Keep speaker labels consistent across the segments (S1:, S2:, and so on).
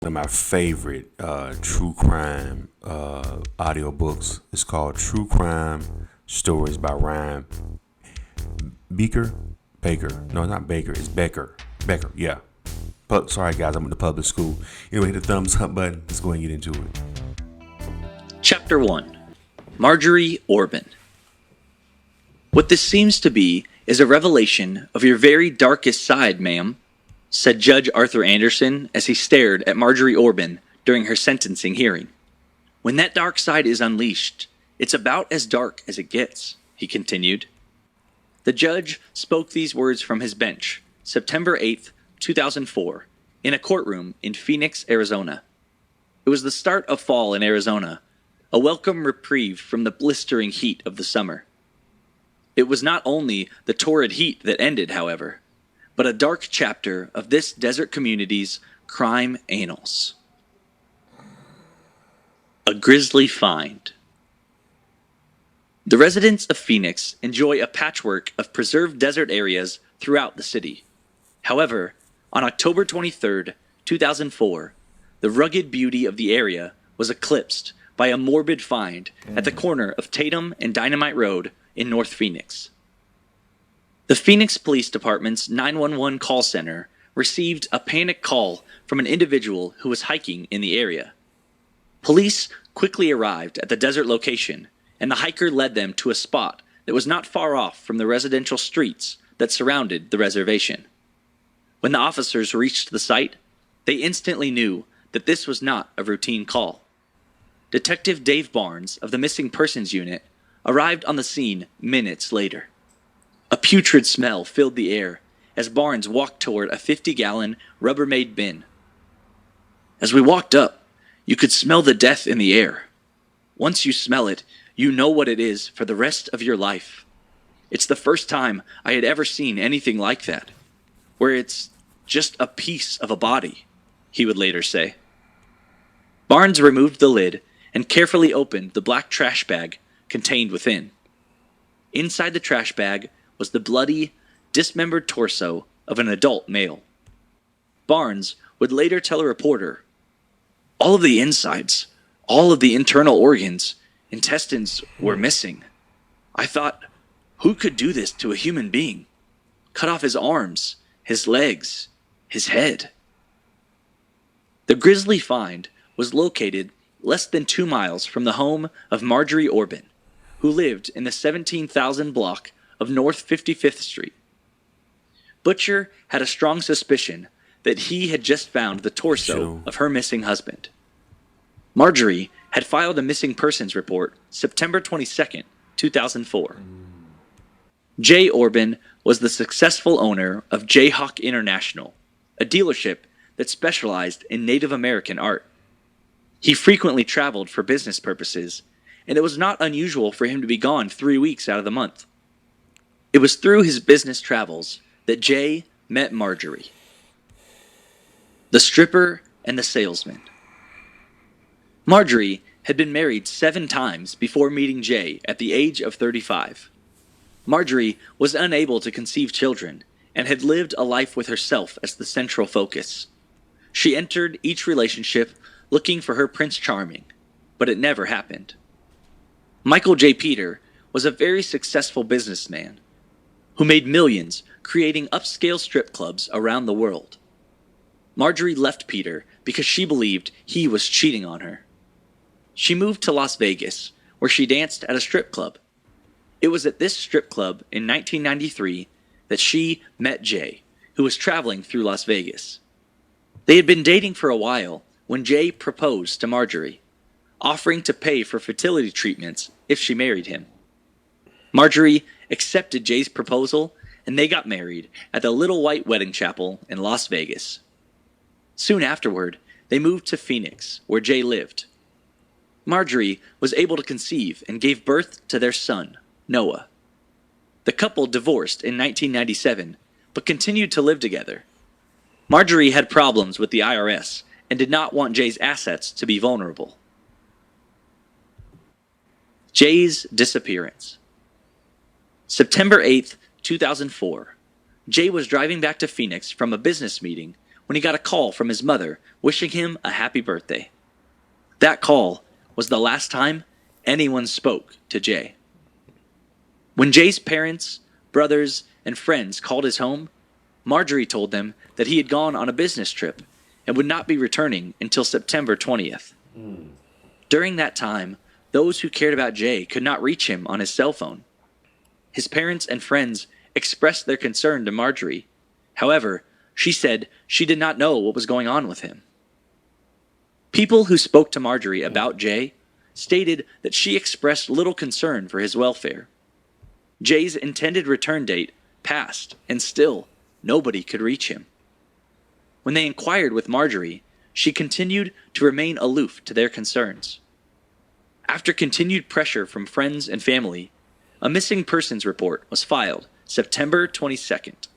S1: One of my favorite true crime audiobooks. It's called True Crime Stories by Ryan Beaker. Baker. No, not Baker. It's Becker. Becker, yeah. But sorry, guys, I'm in the public school. Anyway, hit the thumbs up button. Let's go and get into it.
S2: Chapter 1. Marjorie Orban. What this seems to be is a revelation of your very darkest side, ma'am, said Judge Arthur Anderson as he stared at Marjorie Orban during her sentencing hearing. When that dark side is unleashed, it's about as dark as it gets, he continued. The judge spoke these words from his bench, September 8th, 2004, in a courtroom in Phoenix, Arizona. It was the start of fall in Arizona, a welcome reprieve from the blistering heat of the summer. It was not only the torrid heat that ended, however, but a dark chapter of this desert community's crime annals. A grisly find. The residents of Phoenix enjoy a patchwork of preserved desert areas throughout the city. However, on October 23, 2004, the rugged beauty of the area was eclipsed by a morbid find at the corner of Tatum and Dynamite Road in North Phoenix. The Phoenix Police Department's 911 call center received a panic call from an individual who was hiking in the area. Police quickly arrived at the desert location, and the hiker led them to a spot that was not far off from the residential streets that surrounded the reservation. When the officers reached the site, they instantly knew that this was not a routine call. Detective Dave Barnes of the Missing Persons Unit arrived on the scene minutes later. A putrid smell filled the air as Barnes walked toward a 50-gallon Rubbermaid bin. As we walked up, you could smell the death in the air. Once you smell it, you know what it is for the rest of your life. It's the first time I had ever seen anything like that, where it's just a piece of a body, he would later say. Barnes removed the lid and carefully opened the black trash bag contained within. Inside the trash bag was the bloody, dismembered torso of an adult male. Barnes would later tell a reporter, "All of the insides, all of the internal organs, intestines were missing. I thought, who could do this to a human being? Cut off his arms, his legs, his head." The grisly find was located less than 2 miles from the home of Marjorie Orban, who lived in the 17,000 block of North 55th Street. Butcher had a strong suspicion that he had just found the torso of her missing husband. Marjorie had filed a missing persons report September 22nd, 2004. Jay Orban was the successful owner of Jayhawk International, a dealership that specialized in Native American art. He frequently traveled for business purposes, and it was not unusual for him to be gone 3 weeks out of the month. It was through his business travels that Jay met Marjorie. The stripper and the salesman. Marjorie had been married 7 times before meeting Jay at the age of 35. Marjorie was unable to conceive children and had lived a life with herself as the central focus. She entered each relationship looking for her Prince Charming, but it never happened. Michael J. Peter was a very successful businessman who made millions creating upscale strip clubs around the world. Marjorie left Peter because she believed he was cheating on her. She moved to Las Vegas, where she danced at a strip club. It was at this strip club in 1993 that she met Jay, who was traveling through Las Vegas. They had been dating for a while when Jay proposed to Marjorie, offering to pay for fertility treatments if she married him. Marjorie accepted Jay's proposal, and they got married at the Little White Wedding Chapel in Las Vegas. Soon afterward, they moved to Phoenix, where Jay lived. Marjorie was able to conceive and gave birth to their son, Noah. The couple divorced in 1997, but continued to live together. Marjorie had problems with the IRS and did not want Jay's assets to be vulnerable. Jay's disappearance. September 8th, 2004. Jay was driving back to Phoenix from a business meeting when he got a call from his mother wishing him a happy birthday. That call was the last time anyone spoke to Jay. When Jay's parents, brothers, and friends called his home, Marjorie told them that he had gone on a business trip and would not be returning until September 20th. During that time, those who cared about Jay could not reach him on his cell phone. His parents and friends expressed their concern to Marjorie. However, she said she did not know what was going on with him. People who spoke to Marjorie about Jay stated that she expressed little concern for his welfare. Jay's intended return date passed, and still nobody could reach him. When they inquired with Marjorie, she continued to remain aloof to their concerns. After continued pressure from friends and family, a missing persons report was filed September 22nd.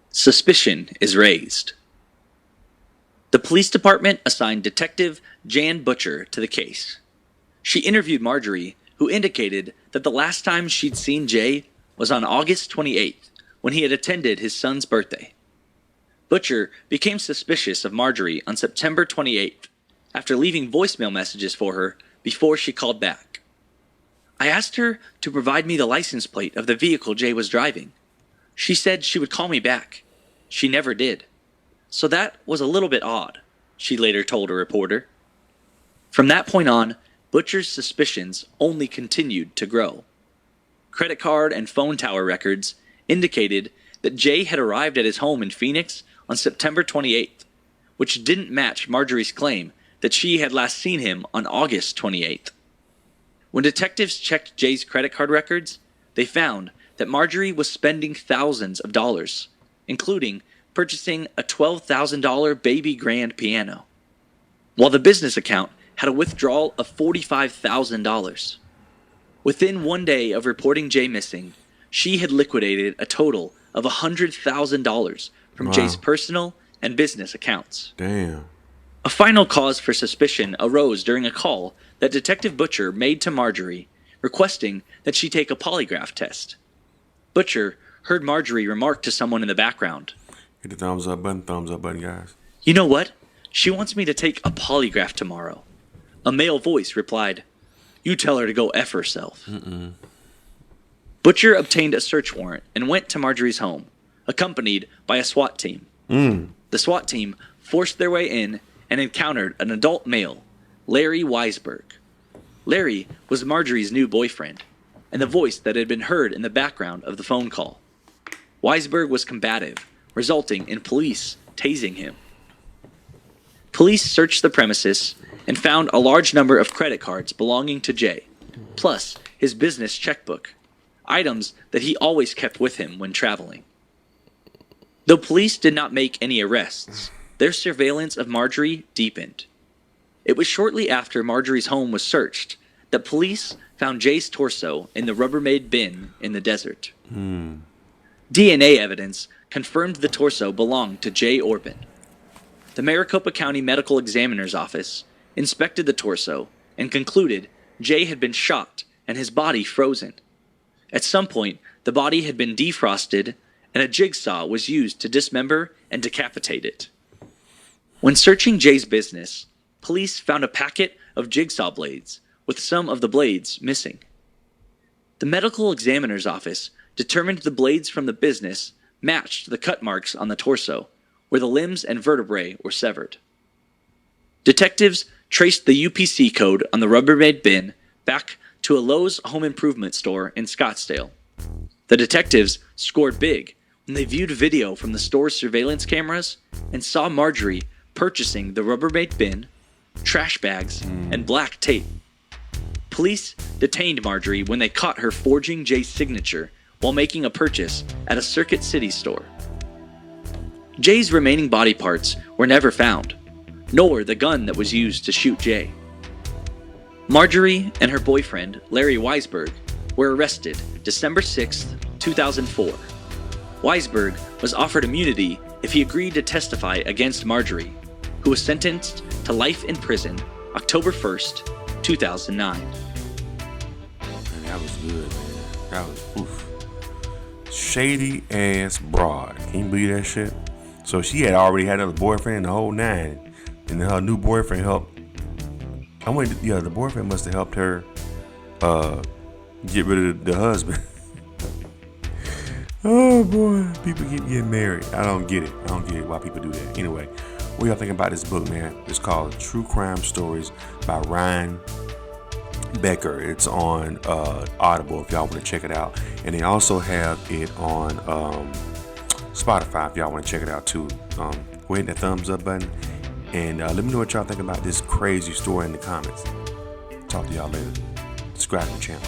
S2: Suspicion is raised. The police department assigned Detective Jan Butcher to the case. She interviewed Marjorie, who indicated that the last time she'd seen Jay was on August 28th, when he had attended his son's birthday. Butcher became suspicious of Marjorie on September 28th, after leaving voicemail messages for her before she called back. I asked her to provide me the license plate of the vehicle Jay was driving. She said she would call me back. She never did. So that was a little bit odd, she later told a reporter. From that point on, Butcher's suspicions only continued to grow. Credit card and phone tower records indicated that Jay had arrived at his home in Phoenix on September 28th, which didn't match Marjorie's claim that she had last seen him on August 28th. When detectives checked Jay's credit card records, they found that Marjorie was spending thousands of dollars, including purchasing a $12,000 baby grand piano, while the business account had a withdrawal of $45,000. Within 1 day of reporting Jay missing, she had liquidated a total of $100,000 from Jay's personal and business accounts.
S1: Damn.
S2: A final cause for suspicion arose during a call that Detective Butcher made to Marjorie, requesting that she take a polygraph test. Butcher heard Marjorie remark to someone in the background,
S1: Hit the thumbs up button, guys.
S2: "You know what? She wants me to take a polygraph tomorrow." A male voice replied, "You tell her to go F herself." Butcher obtained a search warrant and went to Marjorie's home, accompanied by a SWAT team. The SWAT team forced their way in and encountered an adult male, Larry Weisberg. Larry was Marjorie's new boyfriend, and the voice that had been heard in the background of the phone call. Weisberg was combative, resulting in police tasing him. Police searched the premises and found a large number of credit cards belonging to Jay, plus his business checkbook, items that he always kept with him when traveling. Though police did not make any arrests, their surveillance of Marjorie deepened. It was shortly after Marjorie's home was searched that police found Jay's torso in the Rubbermaid bin in the desert. DNA evidence confirmed the torso belonged to Jay Orban. The Maricopa County Medical Examiner's Office inspected the torso and concluded Jay had been shot and his body frozen. At some point, the body had been defrosted and a jigsaw was used to dismember and decapitate it. When searching Jay's business, police found a packet of jigsaw blades with some of the blades missing. The medical examiner's office determined the blades from the business matched the cut marks on the torso, where the limbs and vertebrae were severed. Detectives traced the UPC code on the Rubbermaid bin back to a Lowe's home improvement store in Scottsdale. The detectives scored big when they viewed video from the store's surveillance cameras and saw Marjorie purchasing the Rubbermaid bin, trash bags, and black tape. Police detained Marjorie when they caught her forging Jay's signature while making a purchase at a Circuit City store. Jay's remaining body parts were never found, nor the gun that was used to shoot Jay. Marjorie and her boyfriend, Larry Weisberg, were arrested December 6, 2004. Weisberg was offered immunity if he agreed to testify against Marjorie, who was sentenced to life in prison October 1st, 2009.
S1: Man, that was good, man. That was oof. Shady ass broad. Can you believe that shit? So she had already had another boyfriend and the whole nine, and then her new boyfriend helped. The boyfriend must have helped her get rid of the husband. Oh boy, people keep getting married. I don't get it. I don't get it why people do that. Anyway, what y'all think about this book, man? It's called True Crime Stories by Ryan Becker. It's on Audible if y'all want to check it out, and they also have it on Spotify if y'all want to check it out too. Go ahead and hit that thumbs up button, and let me know what y'all think about this crazy story in the comments. Talk to y'all later. Subscribe to the channel.